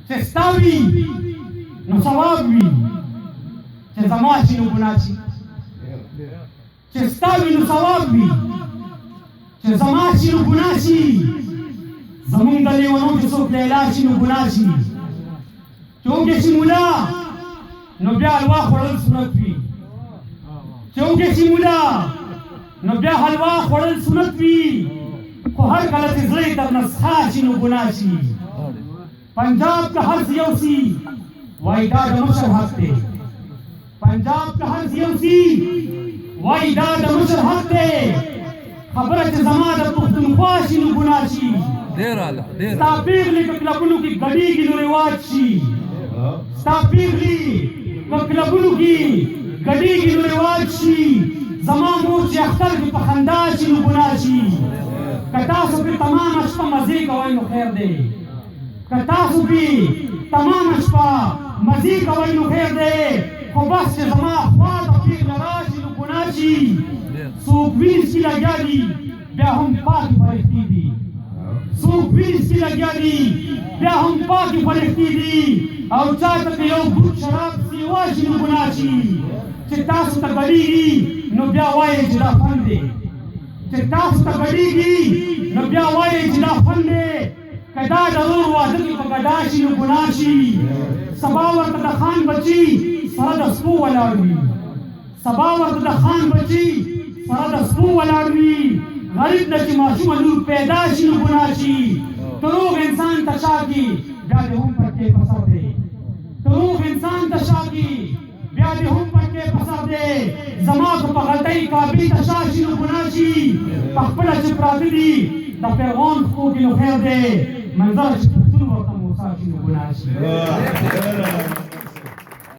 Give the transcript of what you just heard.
چې ستا وي نو ثواب وي، چې زما شي نو ګناه شي. چې ستا وي نو ثواب وي، چې زما شي نو ګناه شي. زمونږ د لیونو چې څوک لیلا شي نو ګناه شي. چې وږی شي مولا نو بیا حلوا خوړل سنت وي. چې وږی شي مولا نو بیا حلوا خوړل سنت وي. خو هر کله چې زړه یې درنه څښا شي نو ګناه شي. پنجاب کا هر سیوسی وای دا د مشر حق دی. پنجاب کا هر سیوسی وای دا د مشر حق دی. خبره چې زما د پښتونخوا شي نو ګناه شي. ستا پیغلې که کلبونو کې ګډېږي نو رواج شي. ستا پیغلې که کلبونو کې ګډېږي نو رواج شي. زما مور چې اختر کې په خندا شي نو ګناه شي. که تاسو پرې تمامه شپه مزې کوئ نو خیر دی. که تاسو پرې تمامه شپه مزې کوئ نو خیر دی. خو بس چې زما خوا ته پیغله راشي نو ګناه شي. څوک وینس کې لګیا دي بیا هم پاکې فرښتې دي. څوک وینس کې لګیا دي بیا هم پاکې فرښتې دي. او چا ته که یو ګروپ شراب سیوا شي نو ګناه شي. چې تاسو ته ګډېږي نو بیا وایئ چې دا فن دی. چې تاسو ته ګډېږي نو بیا وایئ چې دا فن دی. که دا د ورور واده کې په ګډا شي نو ګناه شي. سبا ورته د خان بچي سره د سپو ولاړ وي. سبا ورته د خان بچي سره د سپو ولاړ وي. غریب نه چې ماشومه لور پیدا شي نو ګناه شي. دروغ انسان ته شا کي بیا دې هم پټې په سر دی. دروغ انسان ته شا کي بیا دې هم پټې په سر دی. زما که په غلطۍ کابې ته شا شي نو ګناه شي. په خپله چې پراته دي د فرعون خو کې نو خیر دی. منظر چې پښتون ورته موسی شي نو ګناه شي.